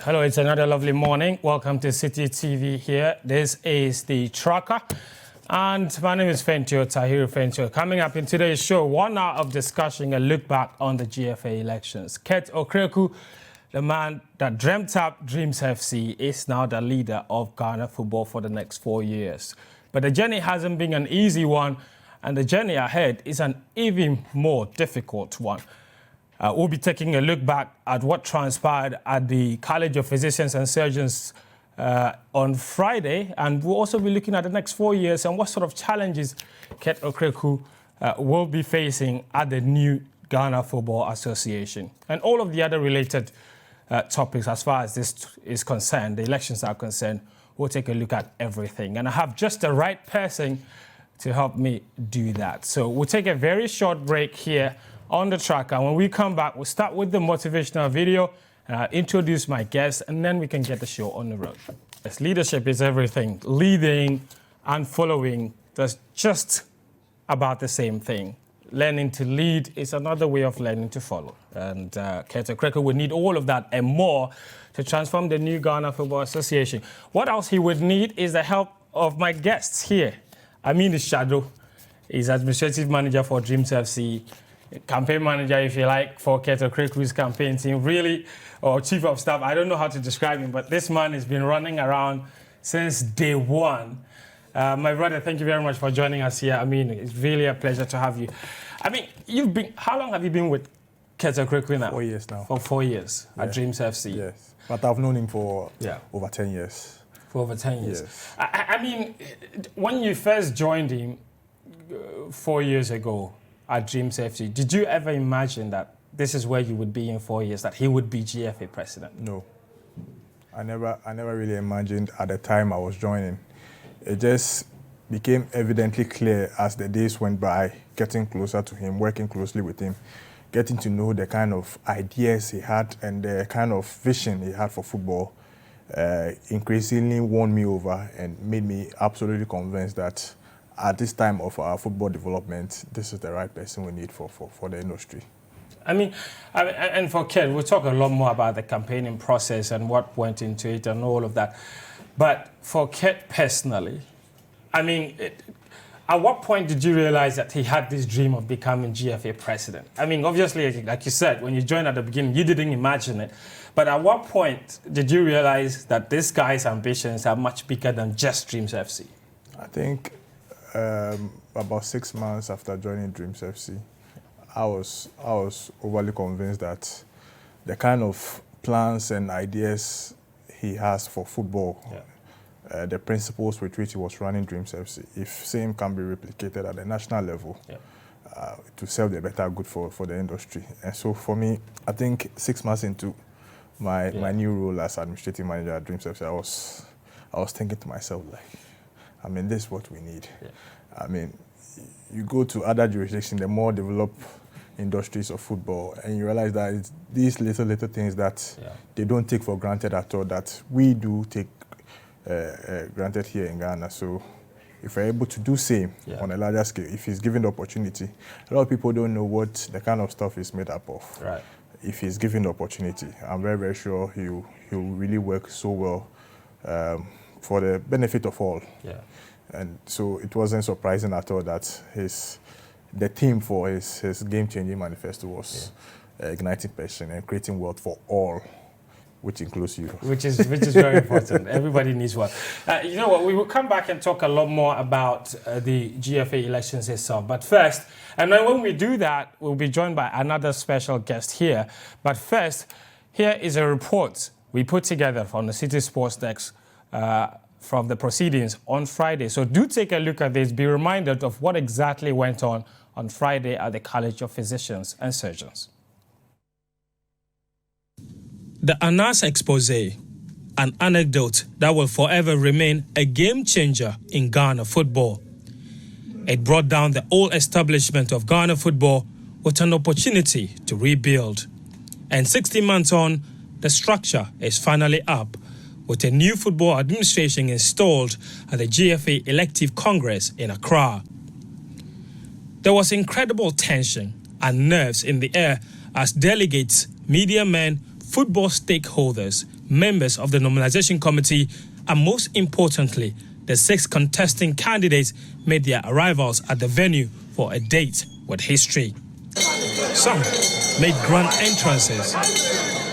Hello, it's another lovely morning. Welcome to Citi TV here. This is the Tracker. And my name is Fentuo, Tahiru Fentuo. Coming up in today's show, 1 hour of discussion, a look back on the GFA elections. Kurt Okraku, the man that dreamt up Dreams FC, is now the leader of Ghana football for the next 4 years. But the journey hasn't been an easy one, and the journey ahead is an even more difficult one. We'll be taking a look back at what transpired at the College of Physicians and Surgeons on Friday, and we'll also be looking at the next 4 years and what sort of challenges Kurt Okraku will be facing at the new Ghana Football Association. And all of the other related topics as far as this is concerned, the elections are concerned, we'll take a look at everything. And I have just the right person to help me do that. So we'll take a very short break here on the Tracker. When we come back, we'll start with the motivational video, introduce my guests, and then we can get the show on the road. Yes, leadership is everything. Leading and following, that's just about the same thing. Learning to lead is another way of learning to follow. And Kurt Okraku would need all of that and more to transform the new Ghana Football Association. What else he would need is the help of my guests here. Ameenu Shardow is administrative manager for Dreams FC, campaign manager, if you like, for Kurt Okraku's campaign team, really, or chief of staff. I don't know how to describe him, but this man has been running around since day one. My brother, thank you very much for joining us here. I mean, it's really a pleasure to have you. I mean, how long have you been with Kurt Okraku now? 4 years now. For 4 years at Dreams FC. Yes, but I've known him for over 10 years. For over 10 years. Yes. I mean, when you first joined him 4 years ago at Dreams FC, did you ever imagine that this is where you would be in 4 years, that he would be GFA president? No. I never really imagined at the time I was joining. It just became evidently clear as the days went by, getting closer to him, working closely with him, getting to know the kind of ideas he had and the kind of vision he had for football, increasingly won me over and made me absolutely convinced that at this time of our football development, this is the right person we need for the industry. I mean, and for Kurt, we'll talk a lot more about the campaigning process and what went into it and all of that. But for Kurt personally, I mean, at what point did you realize that he had this dream of becoming GFA president? I mean, obviously, like you said, when you joined at the beginning, you didn't imagine it. But at what point did you realize that this guy's ambitions are much bigger than just Dreams FC? I think about 6 months after joining Dreams FC, I was overly convinced that the kind of plans and ideas he has for football, the principles with which he was running Dreams FC, if same can be replicated at the national level, to serve the better good for the industry. And so for me, I think 6 months into my new role as administrative manager at Dreams FC, I was thinking to myself, like, I mean, this is what we need. I mean, you go to other jurisdictions, the more developed industries of football, and you realize that it's these little things that they don't take for granted at all, that we do take granted here in Ghana. So if we're able to do same on a larger scale, if he's given the opportunity, a lot of people don't know what the kind of stuff he's made up of. Right. If he's given the opportunity, I'm very, very sure he'll really work so well for the benefit of all. Yeah. And so it wasn't surprising at all that the theme for his game-changing manifesto was igniting passion and creating wealth for all, which includes you. Which is very important. Everybody needs wealth. You know what? We will come back and talk a lot more about the GFA elections itself. But first, and then when we do that, we'll be joined by another special guest here. But first, here is a report we put together from the Citi Sports Desk from the proceedings on Friday. So do take a look at this. Be reminded of what exactly went on Friday at the College of Physicians and Surgeons. The Anas expose, an anecdote that will forever remain a game changer in Ghana football. It brought down the old establishment of Ghana football with an opportunity to rebuild. And 60 months on, the structure is finally up, with a new football administration installed at the GFA Elective Congress in Accra. There was incredible tension and nerves in the air as delegates, media men, football stakeholders, members of the nominalization committee, and most importantly, the 6 contesting candidates made their arrivals at the venue for a date with history. Some made grand entrances,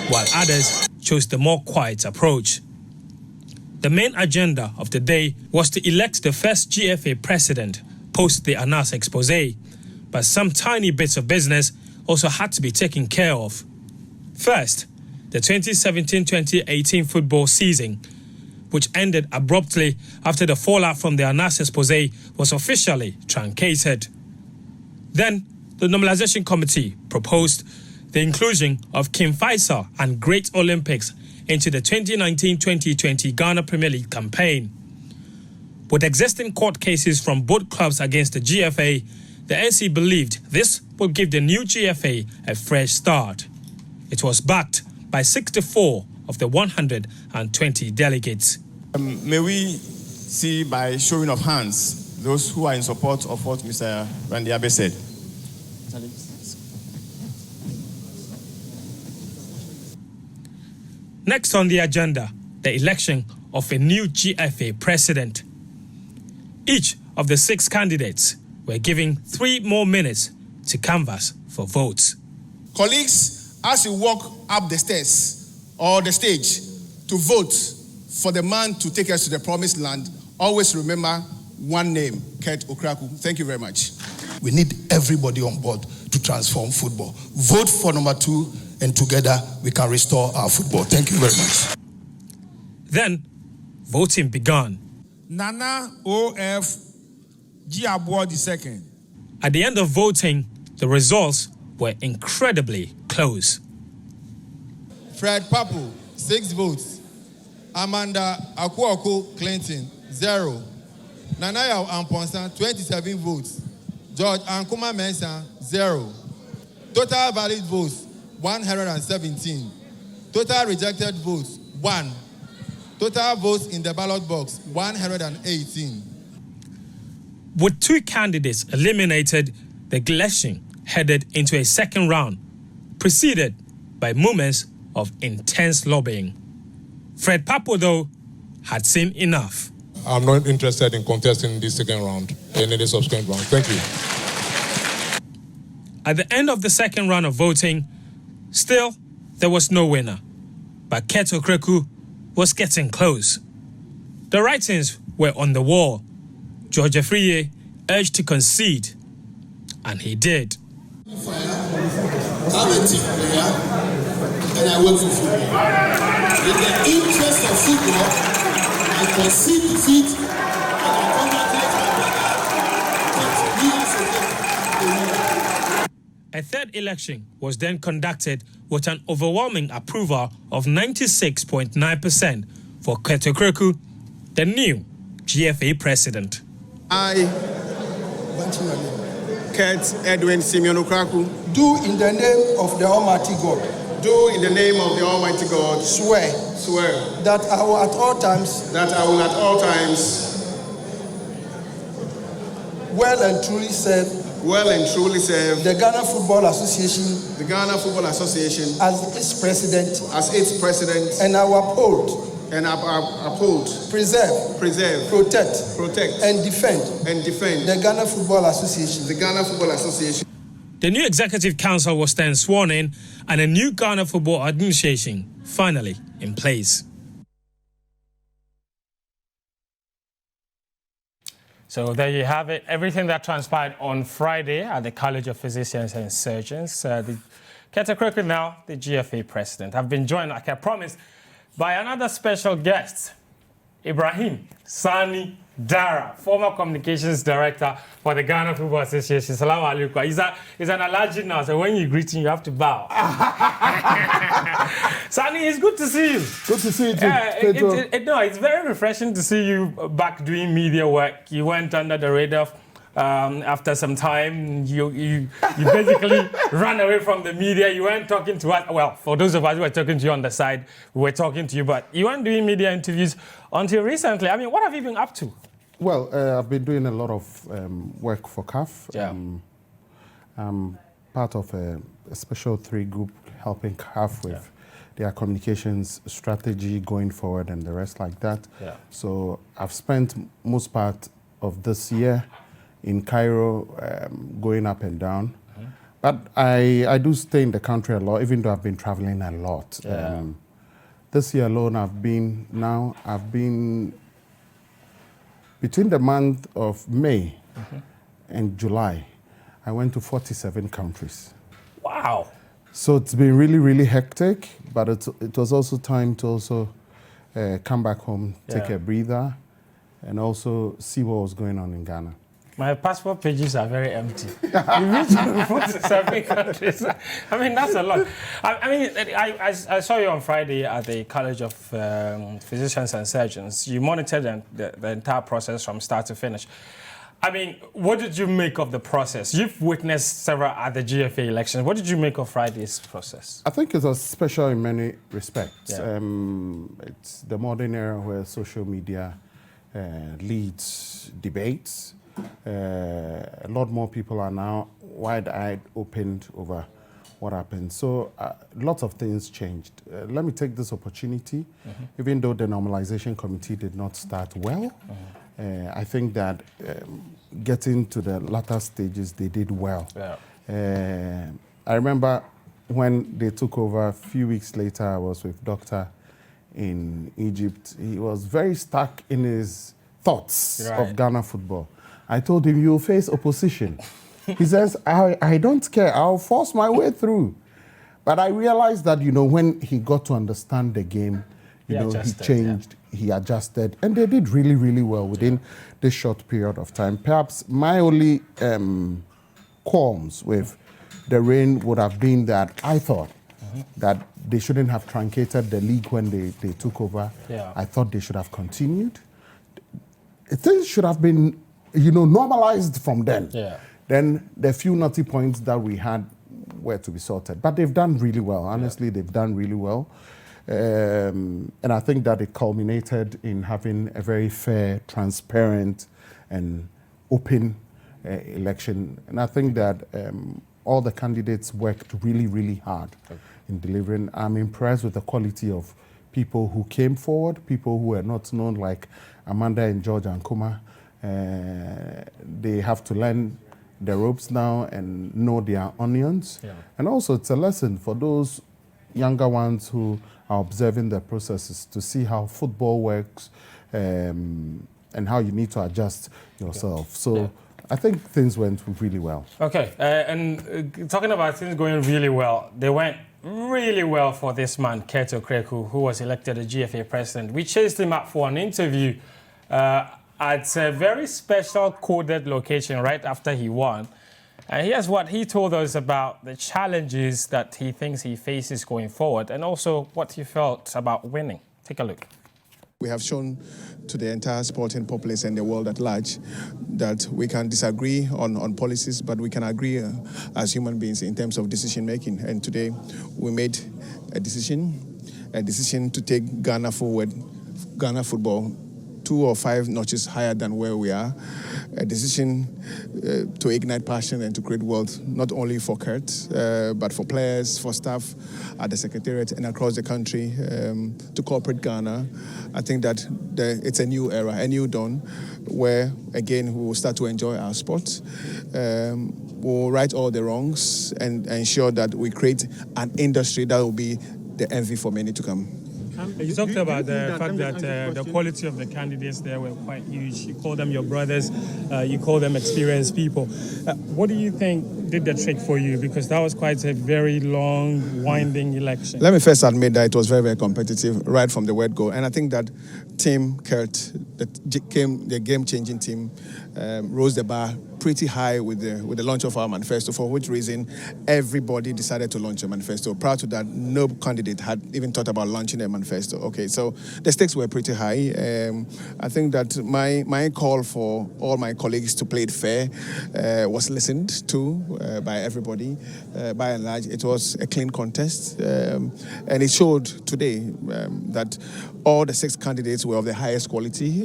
while others chose the more quiet approach. The main agenda of the day was to elect the first GFA president post the Anas expose, but some tiny bits of business also had to be taken care of. First, the 2017-2018 football season, which ended abruptly after the fallout from the Anas expose was officially truncated. Then, the nominalization committee proposed the inclusion of King Faisal and Great Olympics into the 2019-2020 Ghana Premier League campaign. With existing court cases from both clubs against the GFA, the NC believed this would give the new GFA a fresh start. It was backed by 64 of the 120 delegates. May we see by showing of hands those who are in support of what Mr. Randy Abe said? Next on the agenda, the election of a new GFA president. Each of the 6 candidates were given 3 more minutes to canvass for votes. Colleagues, as you walk up the stairs or the stage to vote for the man to take us to the promised land, always remember one name, Kurt Okraku. Thank you very much. We need everybody on board to transform football. Vote for number 2, and together we can restore our football. Thank you very much. Then, voting began. Nana O.F. Giabwa II. At the end of voting, the results were incredibly close. Fred Papu, 6 votes. Amanda Akuoko Clinton, 0. Nanaya Amponsan, 27 votes. George Ankuma Mensah, 0. Total valid votes, 117. Total rejected votes, 1. Total votes in the ballot box, 118. With 2 candidates eliminated, the election headed into a second round, preceded by moments of intense lobbying. Fred Papo, though, had seen enough. I'm not interested in contesting this second round and in the subsequent round. Thank you. At the end of the second round of voting, still, there was no winner. But Kurt Okraku was getting close. The writings were on the wall. George Afriye urged to concede, and he did. I'm a team player, and I work for football. In the interest of football, I concede defeat, and I congratulate A third election was then conducted with an overwhelming approval of 96.9% for Kurt Okraku, the new GFA president. I, Kurt Edwin Simeon Okraku, do in the name of the Almighty God. do in the name of the Almighty God Swear that I will at all times well and truly serve the Ghana Football Association as its president, and I will uphold, preserve, protect, and defend the Ghana Football Association. The new executive council was then sworn in, and a new Ghana Football Administration finally in place. So there you have it. Everything that transpired on Friday at the College of Physicians and Surgeons. Kurt Okraku, now the GFA president. I've been joined, like I promised, by another special guest, Ibrahim, Sannie, Daara, former communications director for the Ghana Football Association. Salaam alaikum. He's an allergic now, so when you greet him, you have to bow. Sannie, it's good to see you. Good to see you too. It's very refreshing to see you back doing media work. You went under the radar after some time. You basically ran away from the media. You weren't talking to us. Well, for those of us who were talking to you on the side, we were talking to you, but you weren't doing media interviews until recently. I mean, what have you been up to? Well, I've been doing a lot of work for CAF. Yeah. I'm part of a Special 3 group helping CAF with their communications strategy going forward and the rest like that. Yeah. So I've spent most part of this year in Cairo, going up and down. But I do stay in the country a lot, even though I've been traveling a lot. Yeah. This year alone, I've been between the month of May and July, I went to 47 countries. Wow. So it's been really, really hectic, but it was also time to also come back home, take a breather, and also see what was going on in Ghana. My passport pages are very empty. You reach 47 countries. I mean, that's a lot. I saw you on Friday at the College of Physicians and Surgeons. You monitored the entire process from start to finish. I mean, what did you make of the process? You've witnessed several other GFA elections. What did you make of Friday's process? I think it was special in many respects. Yeah. It's the modern era where social media leads debates. A lot more people are now wide-eyed, opened over what happened. So lots of things changed. Let me take this opportunity, even though the normalization committee did not start well, I think that getting to the latter stages, they did well. Yeah. I remember when they took over a few weeks later, I was with Doctor in Egypt. He was very stuck in his thoughts of Ghana football. I told him, you'll face opposition. He says, I don't care, I'll force my way through. But I realized that, when he got to understand the game, he changed, he adjusted, and they did really, really well within this short period of time. Perhaps my only qualms with the reign would have been that I thought that they shouldn't have truncated the league when they took over. Yeah. I thought they should have continued. Things should have been normalized from then. Yeah. Then the few naughty points that we had were to be sorted. But they've done really well. Honestly, they've done really well. And I think that it culminated in having a very fair, transparent, and open election. And I think that all the candidates worked really, really hard in delivering. I'm impressed with the quality of people who came forward, people who were not known, like Amanda and George and Kuma. They have to learn the ropes now and know their onions. Yeah. And also it's a lesson for those younger ones who are observing the processes to see how football works and how you need to adjust yourself. So I think things went really well. Okay, and talking about things going really well, they went really well for this man, Kurt Okraku, who was elected the GFA president. We chased him up for an interview at a very special coded location right after he won. And here's what he told us about the challenges that he thinks he faces going forward and also what he felt about winning. Take a look. We have shown to the entire sporting populace and the world at large that we can disagree on policies, but we can agree as human beings in terms of decision making. And today we made a decision to take Ghana forward, Ghana football 2 or 5 notches higher than where we are. A decision to ignite passion and to create wealth, not only for Kurt, but for players, for staff at the Secretariat and across the country, to corporate Ghana. I think that it's a new era, a new dawn, where, again, we will start to enjoy our sport. We'll right all the wrongs and ensure that we create an industry that will be the envy for many to come. You talked about the fact that the quality of the candidates there were quite huge. You call them your brothers, you call them experienced people. What do you think did the trick for you? Because that was quite a very long, winding election. Let me first admit that it was very, very competitive right from the word go. And I think that Team Kurt, the game-changing team, rose the bar pretty high with the launch of our manifesto, for which reason everybody decided to launch a manifesto. Prior to that, no candidate had even thought about launching a manifesto. Okay, so the stakes were pretty high. I think that my call for all my colleagues to play it fair was listened to by everybody. By and large, it was a clean contest. And it showed today that all the 6 candidates were of the highest quality,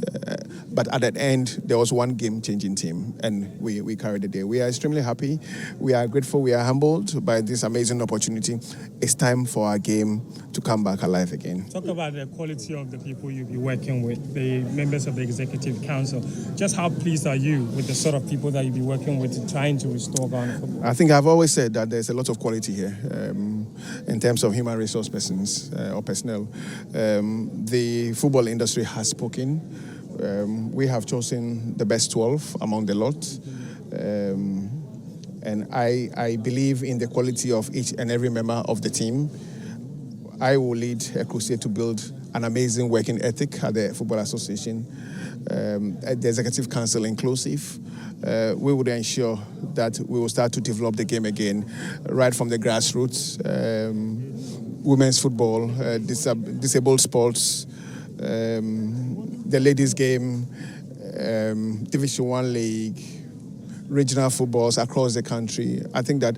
but at the end, there was one game-changing team, and we we carry the day. We are extremely happy. We are grateful. We are humbled by this amazing opportunity. It's time for our game to come back alive again. Talk about the quality of the people you'll be working with, the members of the Executive Council. Just how pleased are you with the sort of people that you'll be working with trying to restore Ghana football? I think I've always said that there's a lot of quality here in terms of human resource persons or personnel. The football industry has spoken. We have chosen the best 12 among the lot. And I believe in the quality of each and every member of the team. I will lead a crusade to build an amazing working ethic at the Football Association, at the Executive Council inclusive. We would ensure that we will start to develop the game again, right from the grassroots, women's football, disabled sports, the ladies' game, Division 1 league, regional footballs across the country. I think that.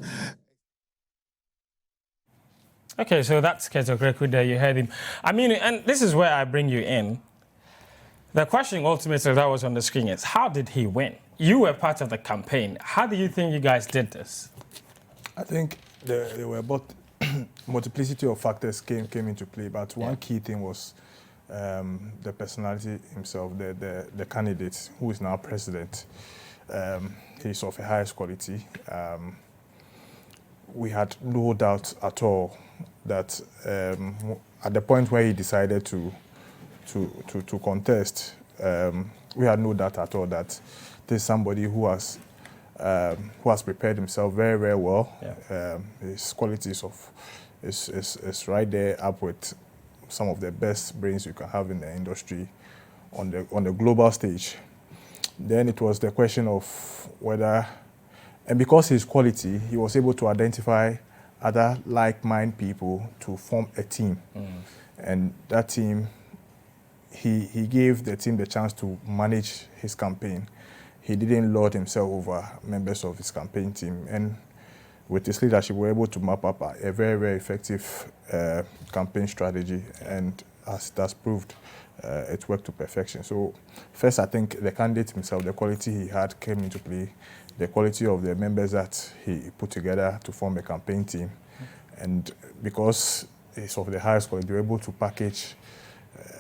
Okay, so that's Kurt Okraku there, you heard him. I mean, and this is where I bring you in. The question ultimately that was on the screen is, how did he win? You were part of the campaign. How do you think you guys did this? I think there were both multiplicity of factors came into play, but one key thing was the personality himself, the candidate who is now president. He's of the highest quality. We had no doubt at all that at the point where he decided to contest, we had no doubt at all that this is somebody who has prepared himself very, very well. Yeah. His qualities is right there up with some of the best brains you can have in the industry on the global stage. Then it was the question of whether, and because his quality, he was able to identify other like-minded people to form a team. And that team, he gave the team the chance to manage his campaign. He didn't lord himself over members of his campaign team. And with his leadership, we were able to map up a very, very effective campaign strategy. And as it has proved, it worked to perfection. So first, I think the candidate himself, the quality he had came into play, the quality of the members that he put together to form a campaign team. And because it's of the highest quality, we're able to package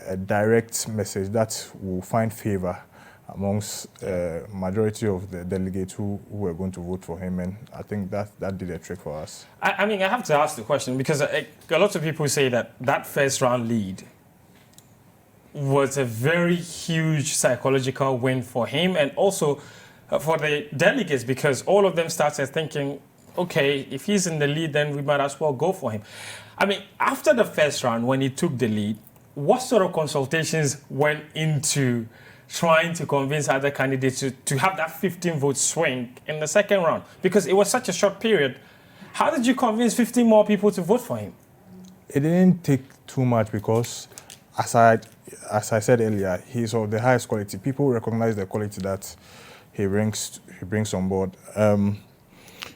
a direct message that will find favor amongst majority of the delegates who were going to vote for him. And I think that did a trick for us. I mean, I have to ask the question because a lot of people say that first round lead was a very huge psychological win for him and also for the delegates, because all of them started thinking, okay, if he's in the lead, then we might as well go for him. I mean, after the first round, when he took the lead, what sort of consultations went into trying to convince other candidates to have that 15-vote swing in the second round? Because it was such a short period. How did you convince 15 more people to vote for him? It didn't take too much because, as I said earlier, he's of the highest quality. People recognize the quality that he brings on board.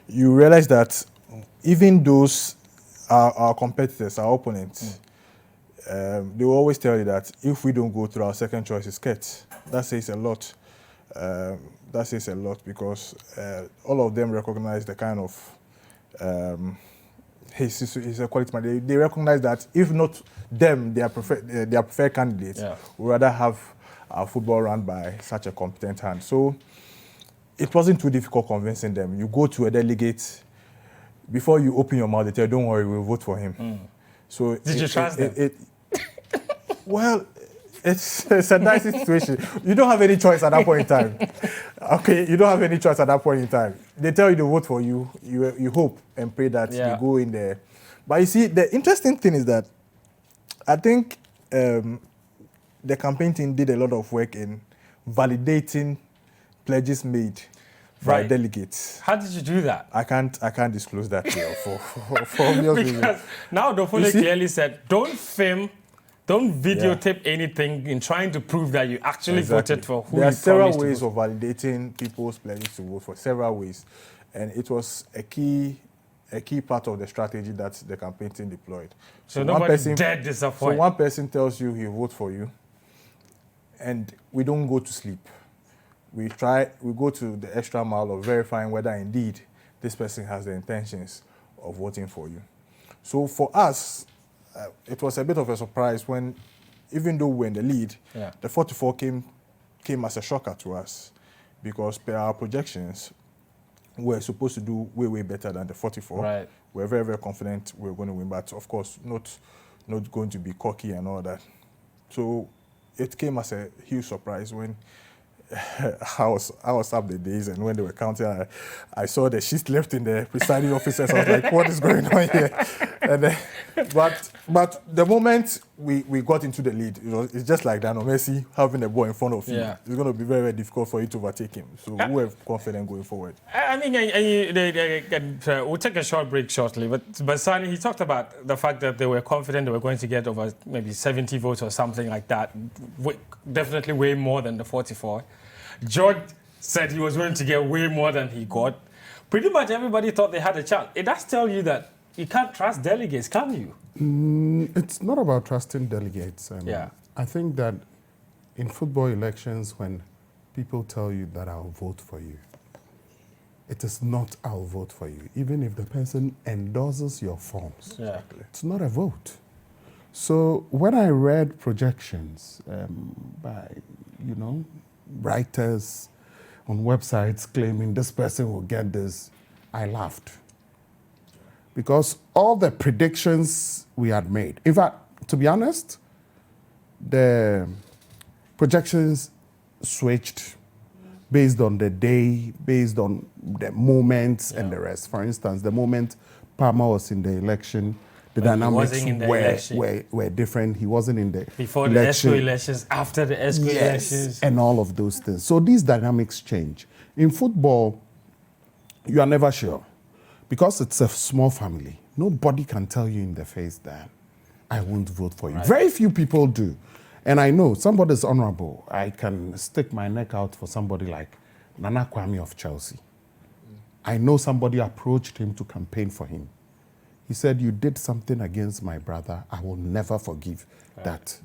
You realize that even those our competitors, our opponents, they will always tell you that if we don't go through our second choice, it's Kurt. That says a lot. That says a lot because all of them recognize the kind of he's a quality man. They recognize that if not them, their preferred candidates, would rather have our football run by such a competent hand. So it wasn't too difficult convincing them. You go to a delegate, before you open your mouth, they tell you, don't worry, we'll vote for him. So did you trust them? Well, it's a dicey situation. You don't have any choice at that point in time. Okay, you don't have any choice at that point in time. They tell you to vote for you. You hope and pray that you go in there. But you see, the interesting thing is that I think the campaign team did a lot of work in validating pledges made by delegates. How did you do that? I can't disclose that here for obvious reasons. Because now Dofole clearly said, don't film, don't videotape anything in trying to prove that you actually voted for who you promised to vote. There are several ways of validating people's pledges to vote for, several ways. And it was a key part of the strategy that the campaign team deployed. So nobody dared disappoint. So one person tells you he votes for you, and we don't go to sleep. we go to the extra mile of verifying whether indeed this person has the intentions of voting for you. So for us, it was a bit of a surprise when, even though we're in the lead, the 44 came as a shocker to us, because per our projections, we're supposed to do way better than the 44. Right. We're very, very confident we're going to win, but of course, not going to be cocky and all that. So it came as a huge surprise when I was up the days, and when they were counting, I saw the sheets left in the presiding officers. I was like, what is going on here? And but the moment we got into the lead, it's just like that. Messi having the ball in front of you. It's going to be very, very difficult for you to overtake him. So we're confident going forward. I mean, we'll take a short break shortly, but Sannie, he talked about the fact that they were confident they were going to get over maybe 70 votes or something like that. Definitely way more than the 44. George said he was going to get way more than he got. Pretty much everybody thought they had a chance. It does tell you that you can't trust delegates, can you? It's not about trusting delegates. I think that in football elections, when people tell you that I'll vote for you, it is not I'll vote for you. Even if the person endorses your forms, it's not a vote. So when I read projections by, writers on websites claiming this person will get this, I laughed. Because all the predictions we had made, in fact, to be honest, the projections switched based on the day, based on the moments and the rest. For instance, the moment Palmer was in the election, the dynamics were different. He wasn't in the before the ESCO elections, after the ESCO elections. And all of those things. So these dynamics change. In football, you are never sure. Because it's a small family, nobody can tell you in the face that I won't vote for you. Right. Very few people do. And I know somebody's honorable. I can stick my neck out for somebody like Nana Kwame of Chelsea. I know somebody approached him to campaign for him. He said, you did something against my brother. I will never forgive that.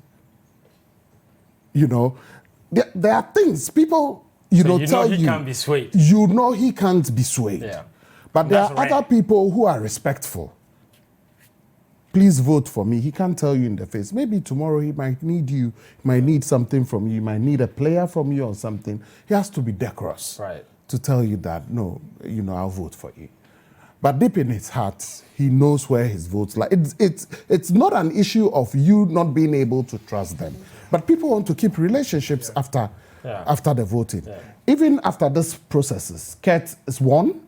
There are things people, tell you. He can't be swayed. You know he can't be swayed. Yeah. But there are other people who are respectful. Please vote for me. He can't tell you in the face. Maybe tomorrow he might need you, he might need something from you, he might need a player from you or something. He has to be decorous to tell you that, no, I'll vote for you. But deep in his heart, he knows where his votes lie. It's not an issue of you not being able to trust them. But people want to keep relationships after the voting. Yeah. Even after these processes, Kurt is won.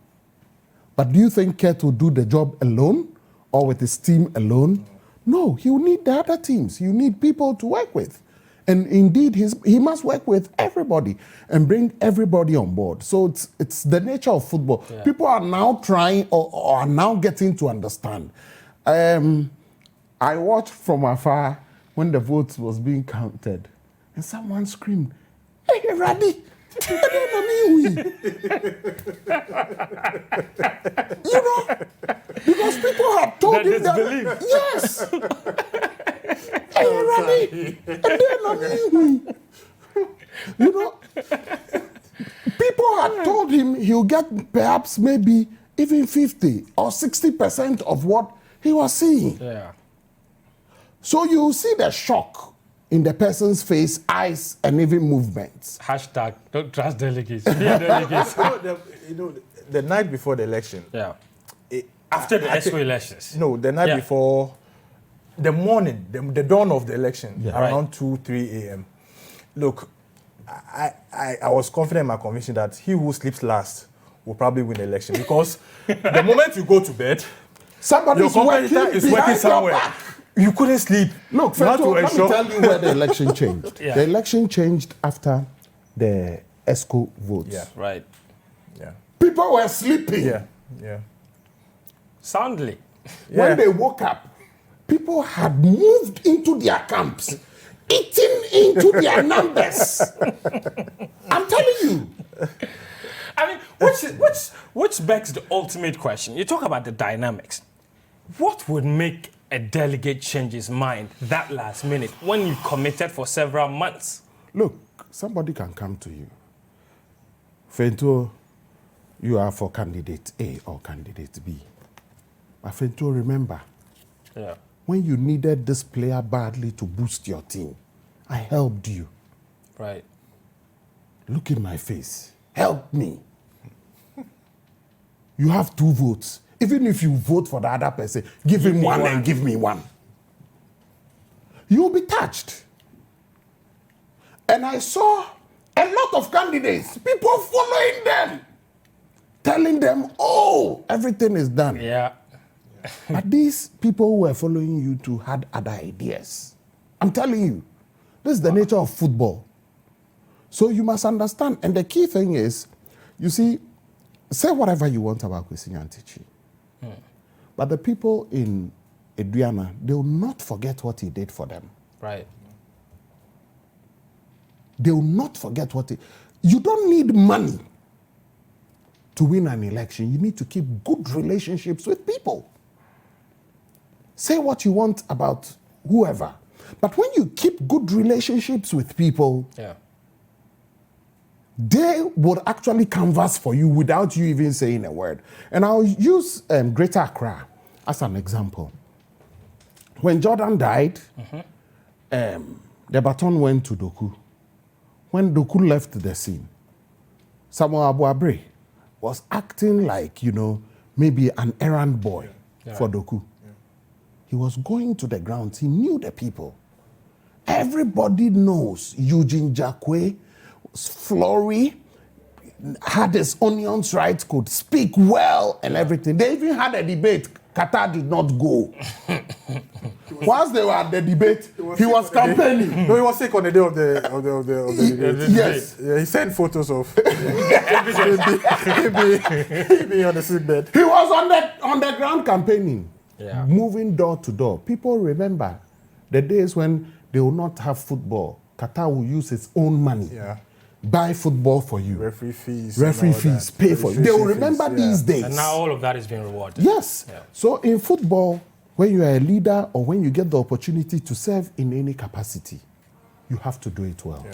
But do you think Kurt will do the job alone or with his team alone? No, he will need the other teams. You need people to work with. And indeed, he must work with everybody and bring everybody on board. So it's the nature of football. Yeah. People are now trying or are now getting to understand. I watched from afar when the votes was being counted, and someone screamed, "Hey, Raddy!" Because people have told him that. Yes. People had told him he'll get perhaps maybe even 50 or 60% of what he was seeing. Yeah. So you see the shock in the person's face, eyes, and even movements. Hashtag don't trust delegates. Delegates. The night before the election. Yeah. After the ESCO elections. No, the night before. The morning, the dawn of the election, around 2-3 a.m. Look, I was confident in my conviction that he who sleeps last will probably win the election, because the moment you go to bed, somebody's working somewhere. You couldn't sleep. Look, Fentuo, let me tell you where the election changed. The election changed after the ESCO votes. Yeah, right. Yeah. People were sleeping. Yeah. Soundly. When they woke up, people had moved into their camps, eating into their numbers. I'm telling you. I mean, which begs the ultimate question. You talk about the dynamics. What would make a delegate change his mind that last minute when you committed for several months? Look, somebody can come to you Fentuo, you are for candidate A or candidate B. But Fentuo, remember, when you needed this player badly to boost your team, I helped you. Right. Look in my face. Help me. You have 2 votes. Even if you vote for the other person, give him one and give me one. You'll be touched. And I saw a lot of candidates, people following them, telling them, oh, everything is done. Yeah. But these people who were following you too had other ideas. I'm telling you, this is the nature of football. So you must understand. And the key thing is, you see, say whatever you want about Kwesi Nyantakyi. But the people in Aduana, they will not forget what he did for them. Right. They will not forget what he... You don't need money to win an election. You need to keep good relationships with people. Say what you want about whoever. But when you keep good relationships with people, they will actually canvass for you without you even saying a word. And I'll use Greater Accra as an example. When Jordan died, the baton went to Doku. When Doku left the scene, Samuel Abuabre was acting like, maybe an errand boy for Doku. He was going to the ground. He knew the people. Everybody knows Eugene Jakwe, Flory, had his onions right, could speak well and everything. They even had a debate. Qatar did not go. Once they were at the debate, he was campaigning. No, he was sick on the day of the debate. Yes. Yeah, he sent photos of him being on the sick bed. He was on the ground campaigning, moving door to door. People remember the days when they will not have football. Qatar will use its own money. Buy football for you. Referee fees, pay for you. They will remember these days. And now all of that is being rewarded. Yes. So in football, when you are a leader or when you get the opportunity to serve in any capacity, you have to do it well.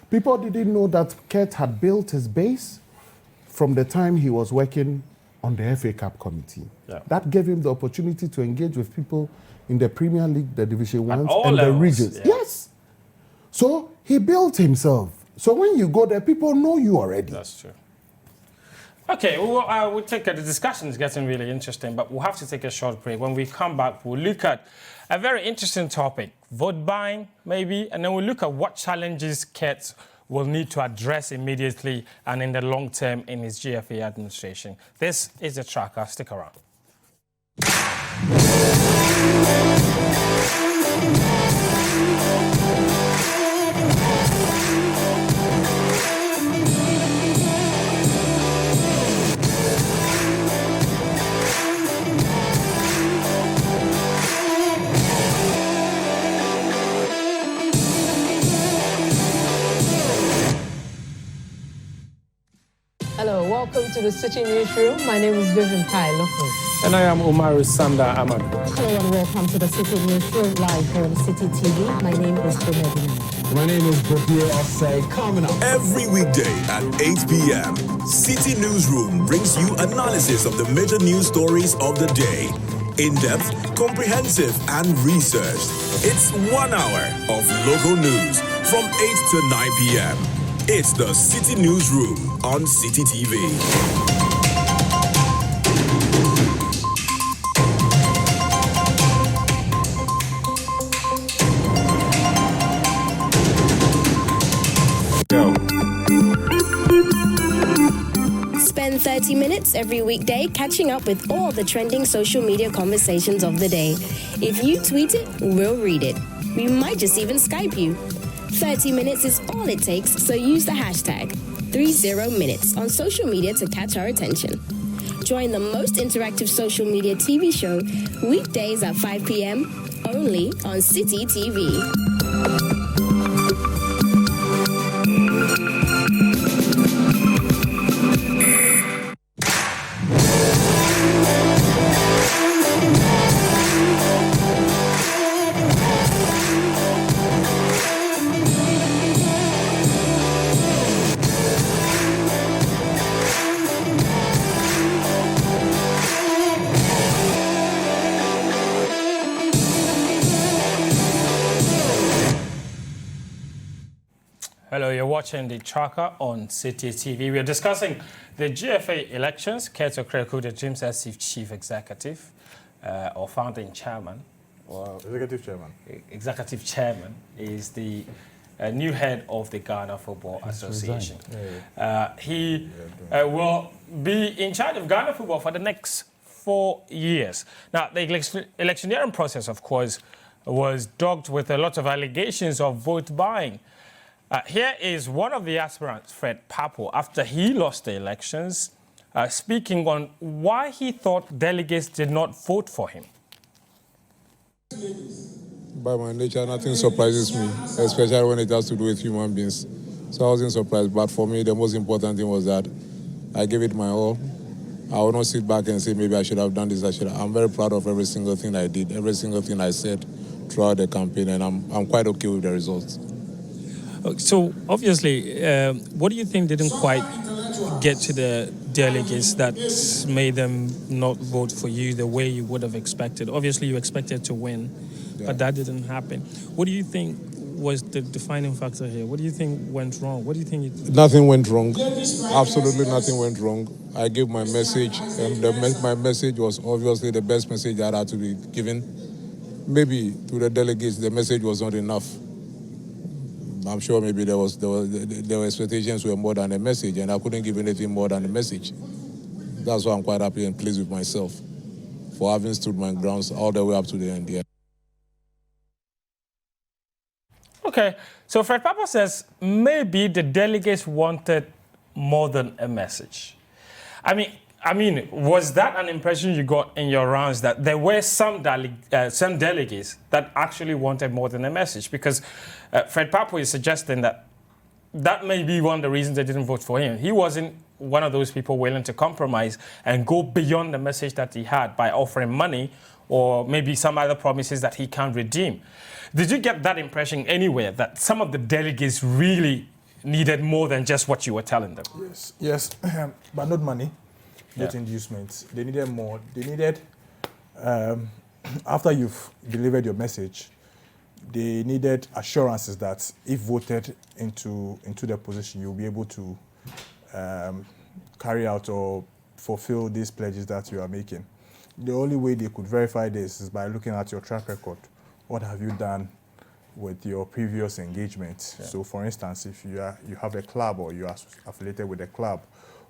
People didn't know that Kurt had built his base from the time he was working on the FA Cup committee. That gave him the opportunity to engage with people in the Premier League, the Division 1s, and the regions. Yes. So he built himself. So when you go there, people know you already. That's true. Okay, we'll take the discussion is getting really interesting, but we'll have to take a short break. When we come back, we'll look at a very interesting topic, vote buying, maybe, and then we'll look at what challenges Kurt will need to address immediately and in the long term in his GFA administration. This is The Tracker. Stick around. Hello, welcome to the Citi Newsroom. My name is Vivian Pai-Loko. And I am Umaru Sanda Ahmad. Hello and welcome to the Citi Newsroom live on Citi TV. My name is Bomedina. My name is Badir Osei. Coming up every weekday at 8 p.m. Citi Newsroom brings you analysis of the major news stories of the day. In-depth, comprehensive, and researched. It's 1 hour of local news from 8 to 9 p.m. It's the Citi Newsroom on Citi TV. Spend 30 minutes every weekday catching up with all the trending social media conversations of the day. If you tweet it, we'll read it. We might just even Skype you. 30 minutes is all it takes, so use the hashtag 30minutes on social media to catch our attention. Join the most interactive social media TV show weekdays at 5 p.m. only on Citi TV. Hello, you're watching the tracker on Citi TV. We're discussing the GFA elections. Kurt Okraku, the Dreams FC Chief Executive or founding chairman. Or Executive chairman is the new head of the Ghana Football Association. He will be in charge of Ghana football for the next 4 years. Now, the electioneering process, of course, was dogged with a lot of allegations of vote buying. Here is one of the aspirants, Fred Papo, after he lost the elections, speaking on why he thought delegates did not vote for him. By my nature, nothing surprises me, especially when it has to do with human beings. So I wasn't surprised, but for me, the most important thing was that I gave it my all. I will not sit back and say, maybe I should have done this, I'm very proud of every single thing I did, every single thing I said throughout the campaign, and I'm quite okay with the results. So, obviously, what do you think didn't quite get to the delegates that made them not vote for you the way you would have expected? Obviously, you expected to win, but that didn't happen. What do you think was the defining factor here? What do you think went wrong? What do you think? Nothing went wrong. Absolutely nothing went wrong. I gave my message, and my message was obviously the best message that had to be given. Maybe to the delegates, the message was not enough. I'm sure maybe there were expectations were more than the message, and I couldn't give anything more than the message. That's why I'm quite happy and pleased with myself for having stood my grounds all the way up to the end. Yeah. Okay, so Fred Papa says maybe the delegates wanted more than a message. I mean, was that an impression you got in your rounds that there were some delegates that actually wanted more than a message? Because Fred Papo is suggesting that may be one of the reasons they didn't vote for him. He wasn't one of those people willing to compromise and go beyond the message that he had by offering money or maybe some other promises that he can't redeem. Did you get that impression anywhere, that some of the delegates really needed more than just what you were telling them? Yes, but not money. Not inducements. They needed more. They needed, after you've delivered your message, they needed assurances that if voted into their position, you'll be able to carry out or fulfill these pledges that you are making. The only way they could verify this is by looking at your track record. What have you done with your previous engagements? Yeah. So, for instance, if you have a club or you are affiliated with a club,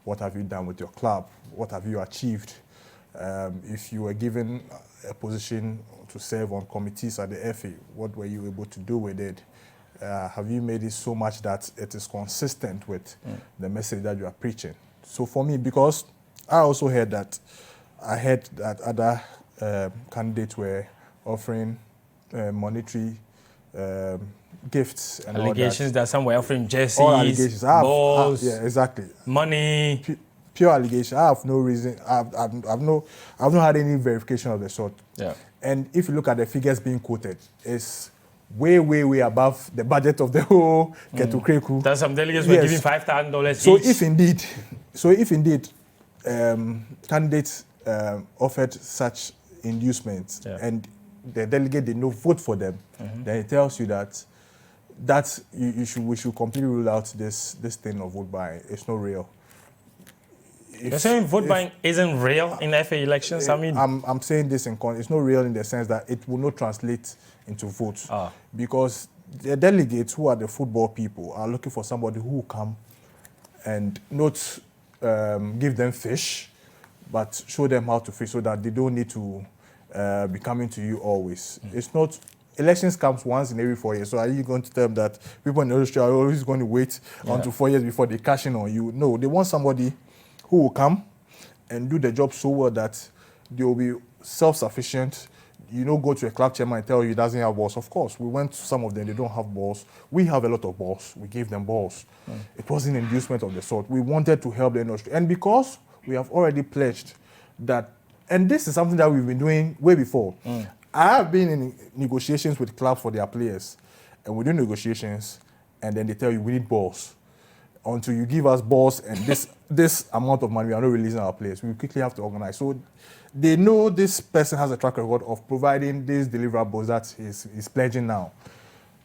what have you done with your club? What have you achieved? If you were given a position to serve on committees at the FA, what were you able to do with it? Have you made it so much that it is consistent with the message that you are preaching? So for me, because I also heard that, other candidates were offering monetary gifts and allegations that some were offering jerseys, balls, yeah, exactly, money, pure allegation. I have no reason. I've not had any verification of the sort. Yeah. And if you look at the figures being quoted, it's way above the budget of the whole Kurt Okraku. That some delegates were giving $5,000 each. So if indeed candidates offered such inducements and the delegate did not vote for them, then it tells you that we should completely rule out this thing of vote buying. It's not real. You're saying vote buying isn't real in FA elections? I'm saying this it's not real in the sense that it will not translate into votes. Because the delegates who are the football people are looking for somebody who will come and not give them fish, but show them how to fish so that they don't need to be coming to you always. It's not. Elections comes once in every 4 years. So are you going to tell them that people in the industry are always going to wait until 4 years before they cash in on you? No, they want somebody who will come and do the job so well that they will be self-sufficient. You don't go to a club chairman and tell you he doesn't have balls. Of course, we went to some of them, they don't have balls. We have a lot of balls. We gave them balls. It wasn't an inducement of the sort. We wanted to help the industry. And because we have already pledged that, and this is something that we've been doing way before. I have been in negotiations with clubs for their players, and we do negotiations, and then they tell you we need balls. Until you give us balls and this amount of money, we are not releasing our players. We quickly have to organize. So they know this person has a track record of providing these deliverables that he's pledging now.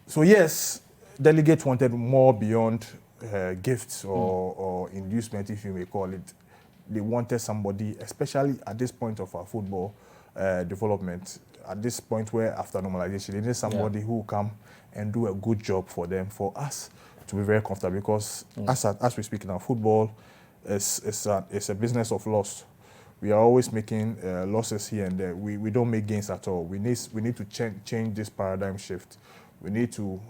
So yes, delegates wanted more beyond gifts or inducement, if you may call it. They wanted somebody, especially at this point of our football development, at this point where after normalization, they need somebody who will come and do a good job for them, for us to be very comfortable. Because as we speak now, football is a business of loss. We are always making losses here and there. We don't make gains at all. We need to change this paradigm shift. We need to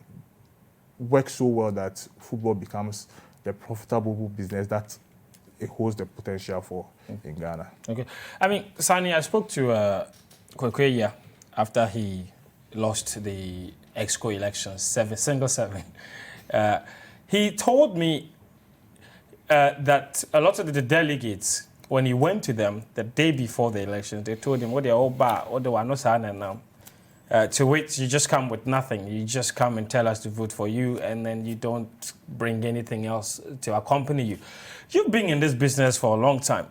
work so well that football becomes the profitable business that it holds the potential for in Ghana. Okay. I mean, Sannie, I spoke to Kwekweye after he lost the EXCO elections, 7-7. He told me that a lot of the delegates, when he went to them the day before the elections, they told him, "What they all bad, what they were not saying now." To which you just come with nothing. You just come and tell us to vote for you, and then you don't bring anything else to accompany you. You've been in this business for a long time.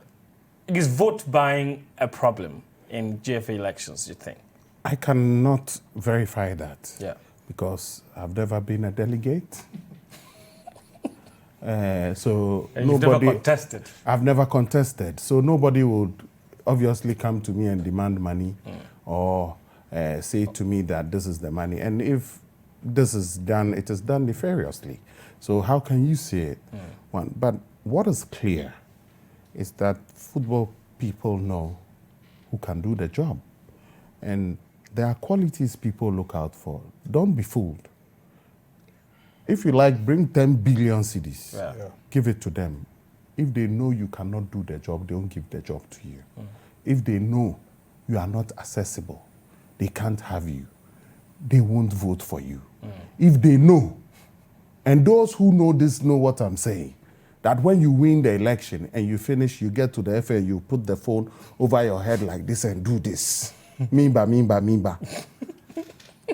Is vote buying a problem in GFA elections, you think? I cannot verify that. Yeah. Because I've never been a delegate. So and you've never contested? I've never contested. So nobody would obviously come to me and demand money or say to me that this is the money. And if this is done, it is done nefariously. So how can you say it? One, but what is clear is that football people know who can do the job. And there are qualities people look out for. Don't be fooled. If you like, bring 10 billion cedis, give it to them. If they know you cannot do the job, they won't give the job to you. If they know you are not accessible, they can't have you, they won't vote for you. If they know, and those who know this know what I'm saying, that when you win the election and you finish, you get to the FA, you put the phone over your head like this and do this. Mimba.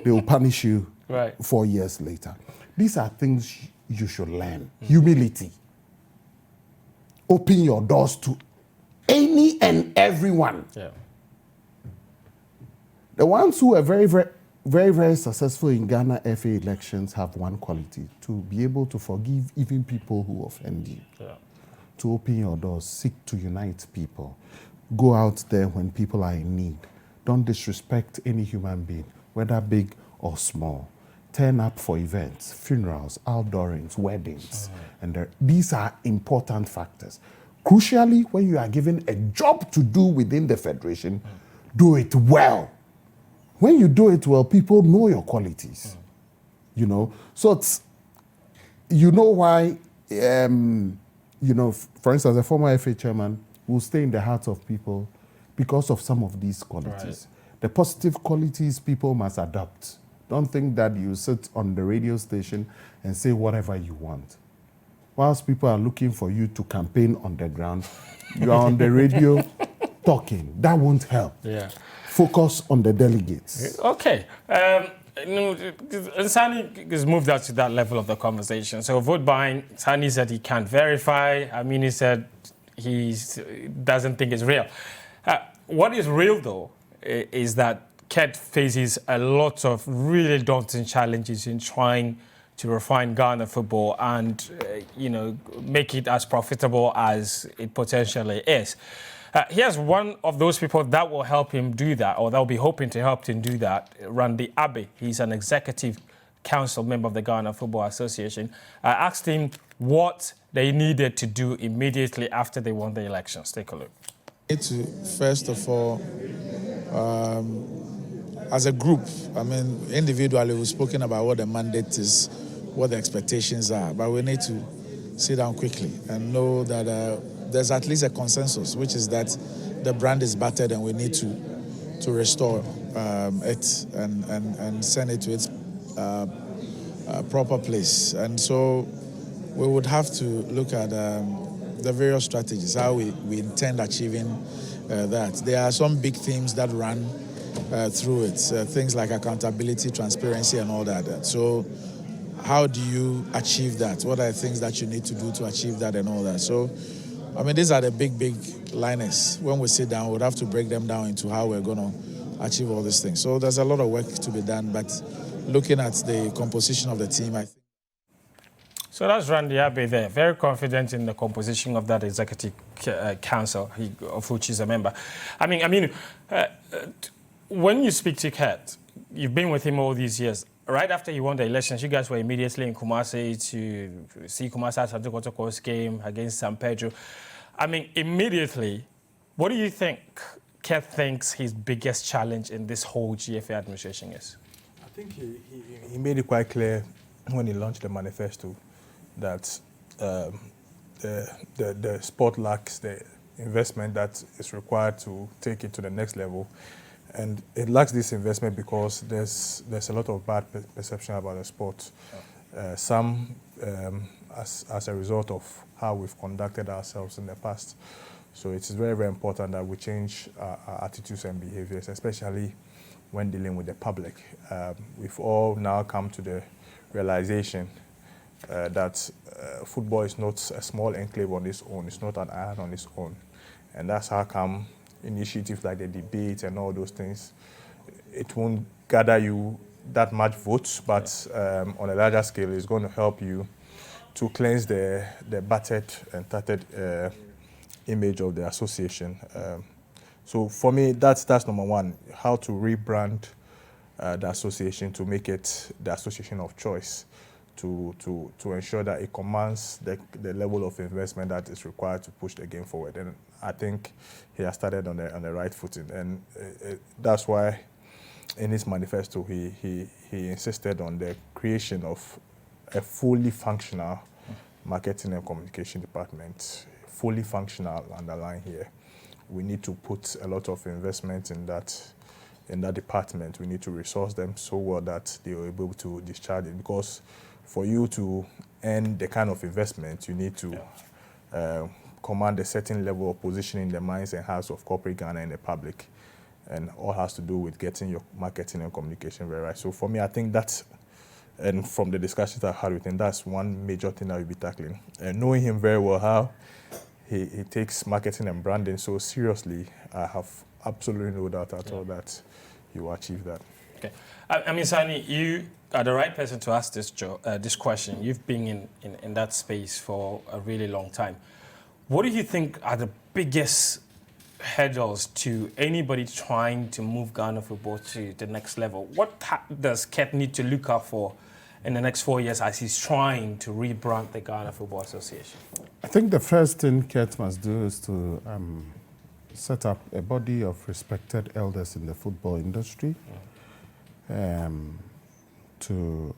They will punish you 4 years later. These are things you should learn. Humility. Open your doors to any and everyone. The ones who are very successful in Ghana FA elections have one quality: to be able to forgive even people who offend you. To open your doors, seek to unite people. Go out there when people are in need. Don't disrespect any human being, whether big or small. Turn up for events, funerals, outdoorings, weddings. And these are important factors. Crucially, when you are given a job to do within the federation, do it well. When you do it well, people know your qualities. You know, so it's, you know why, you know, for instance, a former FA chairman will stay in the hearts of people because of some of these qualities. The positive qualities people must adopt. Don't think that you sit on the radio station and say whatever you want. Whilst people are looking for you to campaign on the ground, you are on the radio talking. That won't help. Focus on the delegates. Okay. Sannie has moved out to that level of the conversation. So vote buying, Sannie said he can't verify. Ameenu said he doesn't think it's real. What is real, though, is that Kurt faces a lot of really daunting challenges in trying to refine Ghana football and, you know, make it as profitable as it potentially is. Here's one of those people that will help him do that, or that will be hoping to help him do that, Randy Abbey. He's an executive council member of the Ghana Football Association. I asked him what they needed to do immediately after they won the elections. Take a look. To, first of all, as a group, I mean, individually we've spoken about what the mandate is, what the expectations are, but we need to sit down quickly and know that there's at least a consensus, which is that the brand is battered and we need to restore it and send it to its proper place. And so we would have to look at the various strategies, how we intend achieving that. There are some big themes that run through it, things like accountability, transparency, and all that. So how do you achieve that? What are the things that you need to do to achieve that and all that? So, I mean, these are the big liners. When we sit down, we'll have to break them down into how we're going to achieve all these things. So there's a lot of work to be done, but looking at the composition of the team, I think So that's Randy Abbey there, very confident in the composition of that executive council, of which he's a member. I mean, when you speak to Kurt, you've been with him all these years. Right after he won the elections, you guys were immediately in Kumasi to see Kumasi at Sannie Kotoko's game against San Pedro. I mean, immediately, what do you think Kurt thinks his biggest challenge in this whole GFA administration is? I think he made it quite clear when he launched the manifesto that the sport lacks the investment that is required to take it to the next level. And it lacks this investment because there's a lot of bad perception about the sport. Some as a result of how we've conducted ourselves in the past. So it's very, very important that we change our attitudes and behaviors, especially when dealing with the public. We've all now come to the realization that football is not a small enclave on its own. It's not an island on its own. And that's how come initiatives like the debate and all those things, it won't gather you that much votes, but on a larger scale, it's going to help you to cleanse the battered and tattered image of the association. So for me, that's number one, how to rebrand the association to make it the association of choice, to ensure that it commands the level of investment that is required to push the game forward. And I think he has started on the right footing, and that's why in his manifesto he insisted on the creation of a fully functional marketing and communication department. Fully functional, underline here. We need to put a lot of investment in that department. We need to resource them so well that they are able to discharge it, because for you to earn the kind of investment, you need to command a certain level of position in the minds and hearts of corporate Ghana and the public, and all has to do with getting your marketing and communication very right. So for me, I think that's, and from the discussions I've had with him, that's one major thing that we'll be tackling. And knowing him very well, how he takes marketing and branding so seriously, I have absolutely no doubt at all that he will achieve that. Okay. I mean, Sannie, you are the right person to ask this question. You've been in that space for a really long time. What do you think are the biggest hurdles to anybody trying to move Ghana football to the next level? What does Kurt need to look out for in the next 4 years as he's trying to rebrand the Ghana Football Association? I think the first thing Kurt must do is to set up a body of respected elders in the football industry to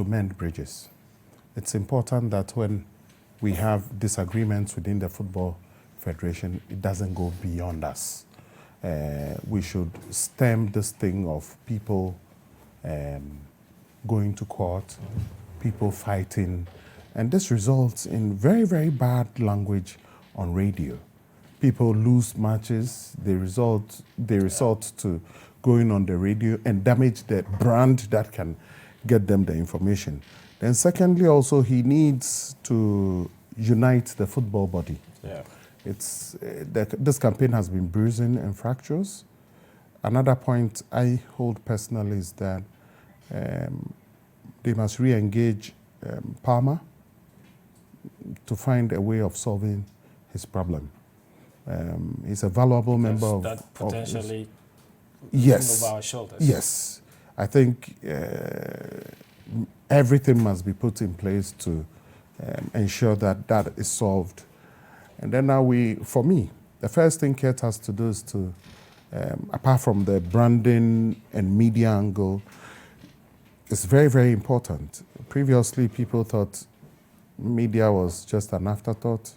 mend bridges. It's important that when we have disagreements within the Football Federation, it doesn't go beyond us. We should stem this thing of people going to court, people fighting, and this results in very, very bad language on radio. People lose matches, they resort to going on the radio and damage the brand that can get them the information. Then secondly, also, he needs to unite the football body. Yeah. This campaign has been bruising and fractures. Another point I hold personally is that they must re-engage Palmer to find a way of solving his problem. He's a valuable member of that potentially yes, over our shoulders. Yes, I think everything must be put in place to ensure that that is solved. And then now for me, the first thing Kurt has to do is to, apart from the branding and media angle, it's very, very important. Previously, people thought media was just an afterthought.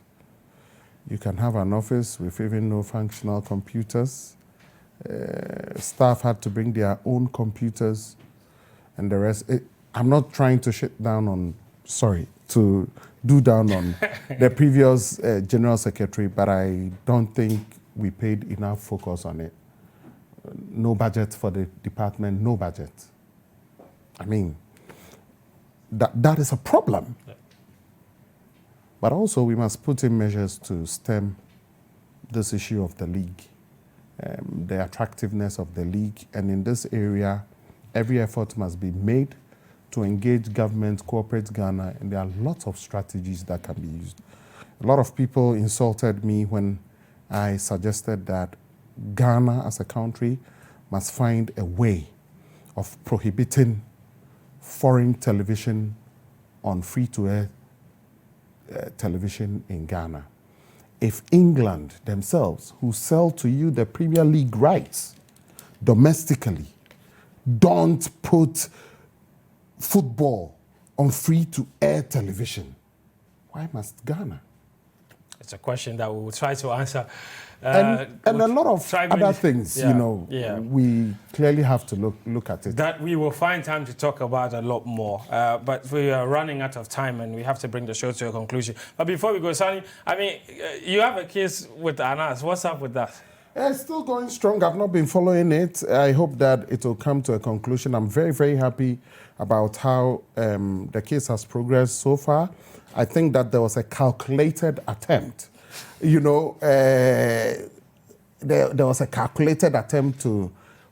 You can have an office with even no functional computers. Staff had to bring their own computers and the rest. I'm not trying to do down on the previous General Secretary, but I don't think we paid enough focus on it. No budget for the department, no budget. I mean, that is a problem. Yeah. But also we must put in measures to stem this issue of the league, the attractiveness of the league. And in this area, every effort must be made to engage government, corporate Ghana, and there are lots of strategies that can be used. A lot of people insulted me when I suggested that Ghana as a country must find a way of prohibiting foreign television on free-to-air television in Ghana. If England themselves, who sell to you the Premier League rights domestically, don't put football on free-to-air television, why must Ghana? It's a question that we will try to answer. And a lot of other things, we clearly have to look at it. That we will find time to talk about a lot more. But we are running out of time and we have to bring the show to a conclusion. But before we go, Sannie, I mean, you have a case with Anas. What's up with that? It's still going strong. I've not been following it. I hope that it will come to a conclusion. I'm very, very happy about how the case has progressed so far. I think that there was a calculated attempt. There was a calculated attempt to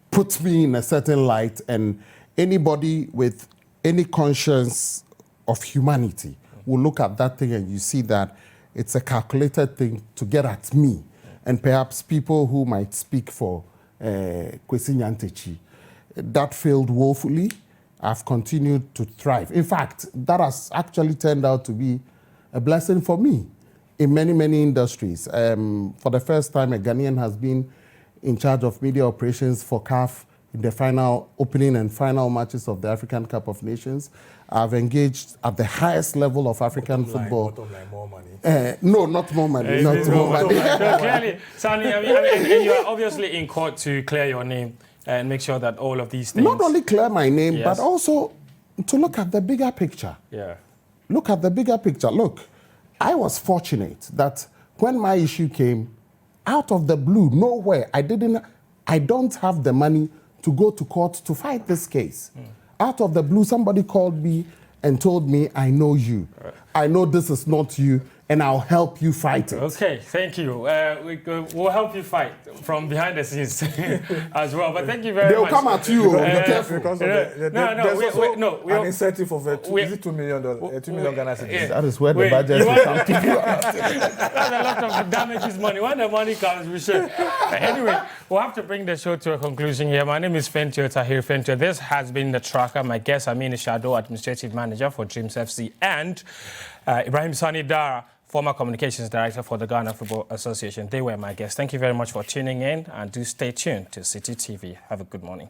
put me in a certain light, and anybody with any conscience of humanity will look at that thing and you see that it's a calculated thing to get at me. And perhaps people who might speak for Kwesi Nyantakyi. That failed woefully. I've continued to thrive. In fact, that has actually turned out to be a blessing for me in many, many industries. For the first time, a Ghanaian has been in charge of media operations for CAF in the final opening and final matches of the African Cup of Nations. I've engaged at the highest level of African football. Bottom line, more money. No, not more money. Not more money. Clearly, Sannie, I mean, and you are obviously in court to clear your name and make sure that all of these things... Not only clear my name, but also to look at the bigger picture. Yeah. Look at the bigger picture. Look, I was fortunate that when my issue came, out of the blue, nowhere, I don't have the money to go to court to fight this case. Out of the blue, somebody called me and told me, I know you. I know this is not you, and I'll help you fight it. Okay, thank you. We'll help you fight from behind the scenes as well. But thank you very They'll much. They'll come at you. Be careful. Because of an incentive of is it $2 million? $2 million Ghana cedis. That is where the budget will come to you. That's a lot of damages money. When the money comes, we should. Anyway, we'll have to bring the show to a conclusion here. My name is Fentuo, Tahiru Fentuo. This has been The Tracker. My guest, Ameenu Shardow, Administrative Manager for Dreams FC, and Ibrahim Sannie Daara, former Communications Director for the Ghana Football Association. They were my guests. Thank you very much for tuning in, and do stay tuned to Citi TV. Have a good morning.